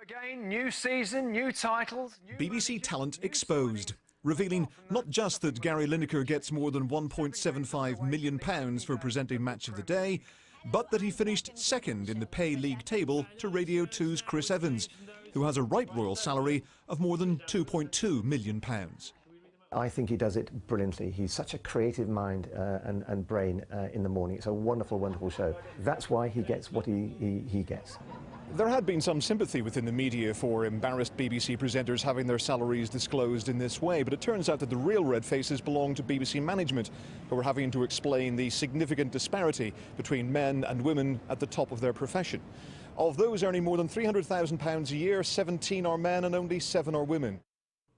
Again, new season, new titles. BBC talent exposed, revealing not just that Gary Lineker gets more than £1.75 million for presenting Match of the Day, but that he finished second in the pay league table to Radio 2's Chris Evans, who has a right royal salary of more than £2.2 million. I think he does it brilliantly. He's such a creative mind and brain in the morning. It's a wonderful, wonderful show. That's why he gets what he gets. There had been some sympathy within the media for embarrassed BBC presenters having their salaries disclosed in this way, but it turns out that the real red faces belong to BBC management, who are having to explain the significant disparity between men and women at the top of their profession. Of those earning more than £300,000 a year, 17 are men and only 7 are women.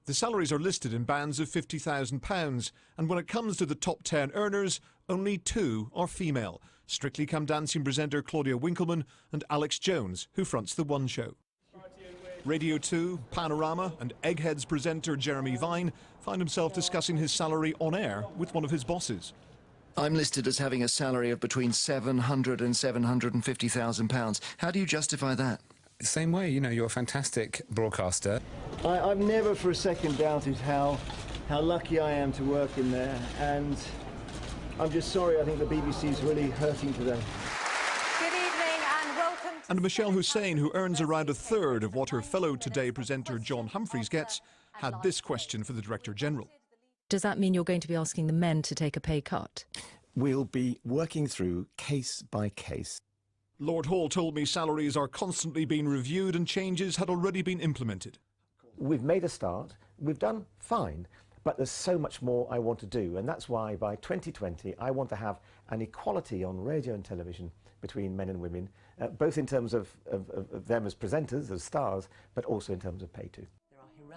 The salaries are listed in bands of £50,000, and when it comes to the top 10 earners, only 2 are female: Strictly Come Dancing presenter Claudia Winkleman and Alex Jones, who fronts The One Show. Radio 2, Panorama and Eggheads presenter Jeremy Vine find himself discussing his salary on air with one of his bosses. I'm listed as having a salary of between £700,000 and £750,000. How do you justify that? The same way, you know, you're a fantastic broadcaster. I've never for a second doubted how lucky I am to work in there, and I'm just sorry. I think the BBC is really hurting today. Good evening and welcome to... And Michelle Hussein, who earns around a third of what her fellow Today presenter John Humphreys gets, had this question for the Director General. Does that mean you're going to be asking the men to take a pay cut? We'll be working through case by case. Lord Hall told me salaries are constantly being reviewed and changes had already been implemented. We've made a start. We've done fine. But there's so much more I want to do, and that's why by 2020 I want to have an equality on radio and television between men and women, both in terms of them as presenters, as stars, but also in terms of pay too.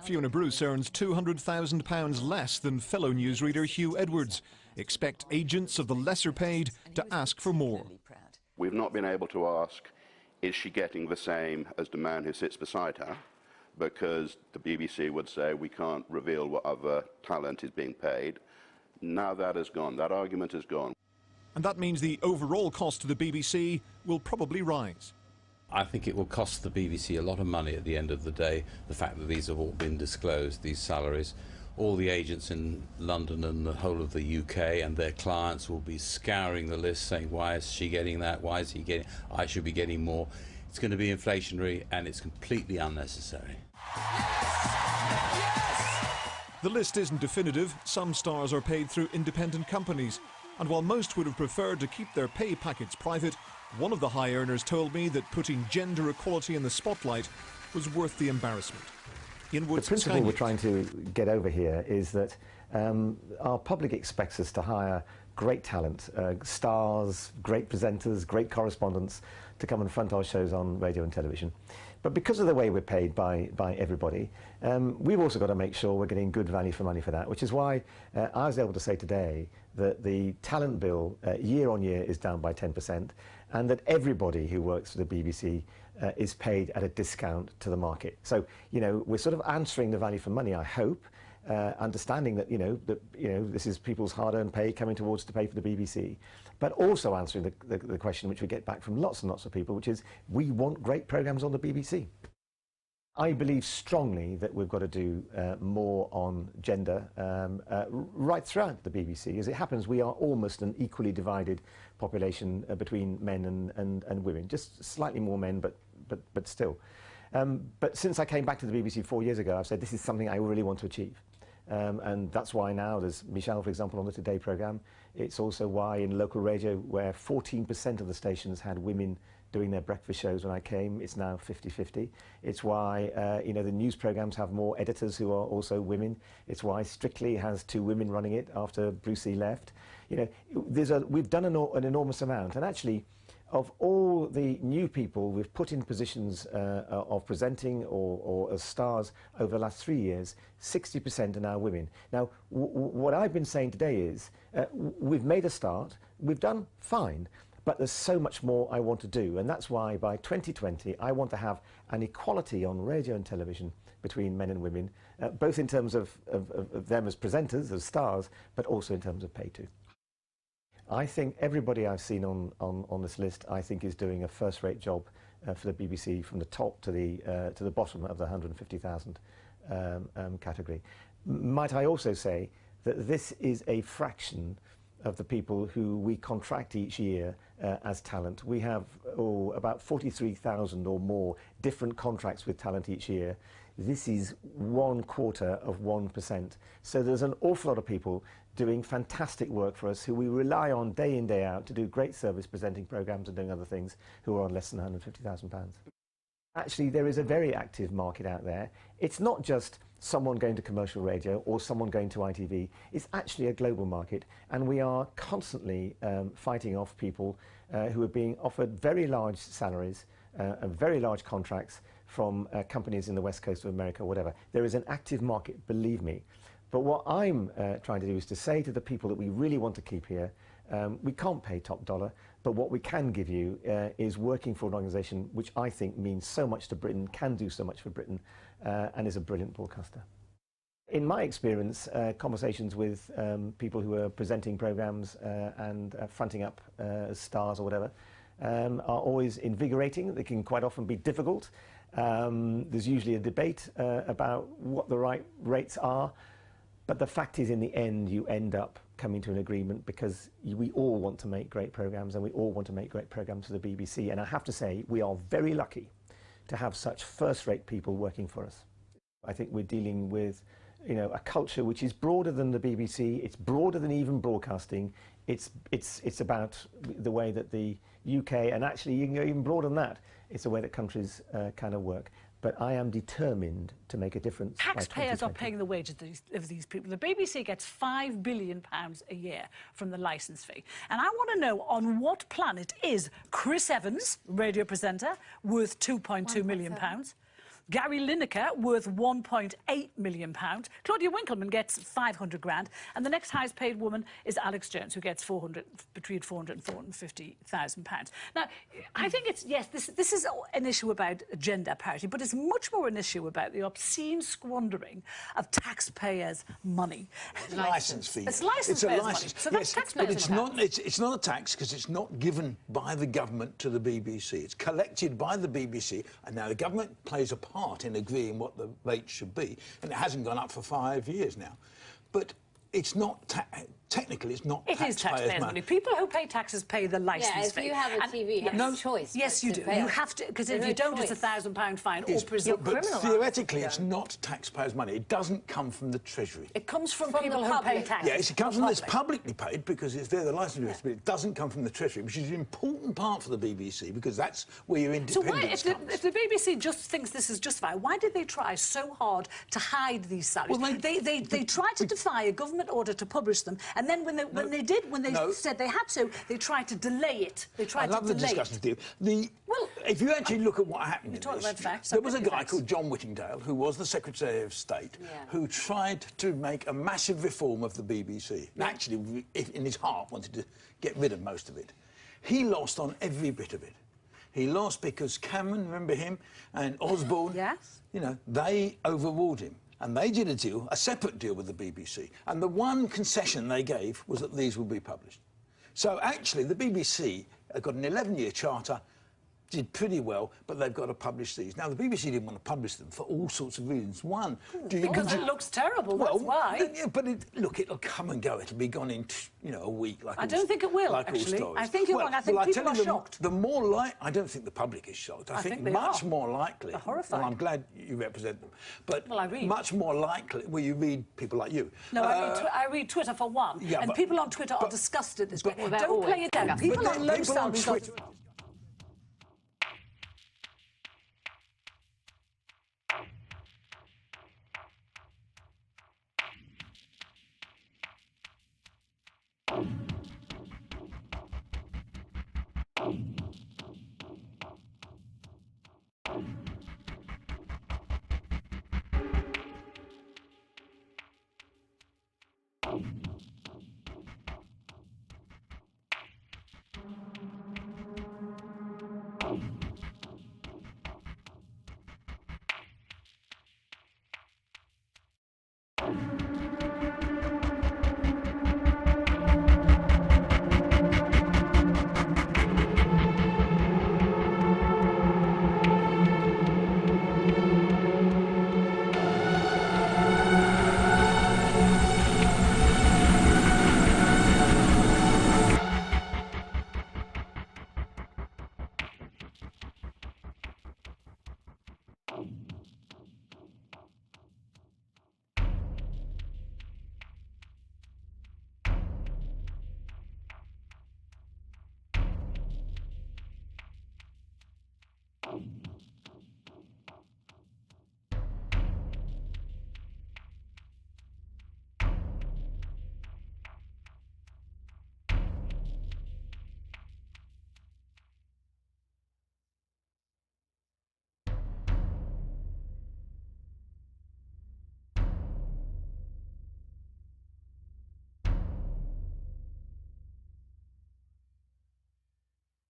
Fiona Bruce earns £200,000 less than fellow newsreader Hugh Edwards. Expect agents of the lesser paid to ask for more. We've not been able to ask, is she getting the same as the man who sits beside her? Because the BBC would say we can't reveal what other talent is being paid. Now that has gone. That argument is gone. And that means the overall cost to the BBC will probably rise. I think it will cost the BBC a lot of money at the end of the day, the fact that these have all been disclosed, these salaries. All the agents in London and the whole of the UK and their clients will be scouring the list saying, why is she getting that, why is he getting, I should be getting more. It's going to be inflationary and it's completely unnecessary. The list isn't definitive. Some stars are paid through independent companies. And while most would have preferred to keep their pay packets private, one of the high earners told me that putting gender equality in the spotlight was worth the embarrassment. The principle we're trying to get over here is that our public expects us to hire great talent, stars, great presenters, great correspondents to come and front our shows on radio and television. But because of the way we're paid by everybody, we've also got to make sure we're getting good value for money for that, which is why I was able to say today that the talent bill year on year is down by 10%, and that everybody who works for the BBC is paid at a discount to the market. So, you know, we're sort of answering the value for money, I hope, understanding that, this is people's hard-earned pay coming towards to pay for the BBC, but also answering the question which we get back from lots and lots of people, which is, we want great programmes on the BBC. I believe strongly that we've got to do more on gender right throughout the BBC. As it happens, we are almost an equally divided population between men and women, just slightly more men, but still. But since I came back to the BBC 4 years ago, I've said this is something I really want to achieve. And that's why now there's Michelle, for example, on the Today programme. It's also why in local radio, where 14% of the stations had women doing their breakfast shows when I came, it's now 50-50. It's why, the news programmes have more editors who are also women. It's why Strictly has 2 women running it after Brucey left. We've done an enormous amount. And actually, of all the new people we've put in positions of presenting or as stars over the last 3 years, 60% are now women. Now, what I've been saying today is we've made a start, we've done fine, but there's so much more I want to do, and that's why by 2020 I want to have an equality on radio and television between men and women, both in terms of them as presenters, as stars, but also in terms of pay too. I think everybody I've seen on this list, I think, is doing a first-rate job for the BBC from the top to the bottom of the 150,000 category. Might I also say that this is a fraction of the people who we contract each year as talent. We have about 43,000 or more different contracts with talent each year. This is 1/4 of 1%. So there's an awful lot of people doing fantastic work for us who we rely on day in, day out to do great service, presenting programmes and doing other things, who are on less than £150,000. Actually, there is a very active market out there. It's not just someone going to commercial radio or someone going to ITV. It's actually a global market, and we are constantly fighting off people who are being offered very large salaries and very large contracts from companies in the west coast of America, whatever. There is an active market, believe me. But what I'm trying to do is to say to the people that we really want to keep here, we can't pay top dollar, but what we can give you is working for an organisation which I think means so much to Britain, can do so much for Britain, and is a brilliant broadcaster. In my experience, conversations with people who are presenting programmes and fronting up as stars or whatever are always invigorating. They can quite often be difficult. There's usually a debate about what the right rates are. But the fact is, in the end, you end up coming to an agreement because we all want to make great programmes, and we all want to make great programmes for the BBC. And I have to say, we are very lucky to have such first-rate people working for us. I think we're dealing with, you know, a culture which is broader than the BBC. It's broader than even broadcasting. It's about the way that the UK, and actually you can go even broader than that, it's the way that countries kind of work. But I am determined to make a difference. Taxpayers are paying the wages of these people. The BBC gets £5 billion a year from the licence fee. And I want to know, on what planet is Chris Evans, radio presenter, worth £2.2 million? Gary Lineker, worth £1.8 million. Claudia Winkleman gets 500 grand. And the next highest paid woman is Alex Jones, who gets between 400 and 450,000 pounds. Now, I think it's, yes, this is an issue about gender parity, but it's much more an issue about the obscene squandering of taxpayers' money. Licence fee. It's licence money. So that's taxpayers' money. It's not a tax because it's not given by the government to the BBC. It's collected by the BBC, and now the government plays a part in agreeing what the rate should be, and it hasn't gone up for 5 years now. But it's not technically, it's not. It is taxpayers' money. People who pay taxes pay the licence fee. Yeah, if you have a TV, you have a choice. Yes, you do. You have to, because if you don't, it's a £1,000 fine or prison. But theoretically, it's not taxpayers' money. It doesn't come from the Treasury. It comes from people who pay taxes. Yes, it comes from this publicly paid because it's there, the licence, but it doesn't come from the Treasury, which is an important part for the BBC because that's where your independence comes. So if the BBC just thinks this is justified, why did they try so hard to hide these salaries? Well, they tried to defy a government order to publish them, and then when they said they had to, they tried to delay it. They tried to delay it. I love the discussion, Steve. If you actually look at what happened in this, there was a guy called John Whittingdale, who was the Secretary of State, who tried to make a massive reform of the BBC. And actually, in his heart, wanted to get rid of most of it. He lost on every bit of it. He lost because Cameron, remember him, and Osborne, you know, they overruled him. And they did a deal, a separate deal with the BBC. And the one concession they gave was that these would be published. So actually, the BBC got an 11-year charter, did pretty well, but they've got to publish these. Now, the BBC didn't want to publish them for all sorts of reasons. One, because it looks terrible, that's why. Yeah, but look, it'll come and go. It'll be gone in, a week. Like I don't think it will, actually. I think it won't. I think people are shocked. I don't think the public is shocked. I think much more likely. They're horrified. Well, I'm glad you represent them. But I read. Much more likely, you read people like you. No, I read Twitter for one. And people on Twitter are disgusted this way. Don't play it down. People on low salaries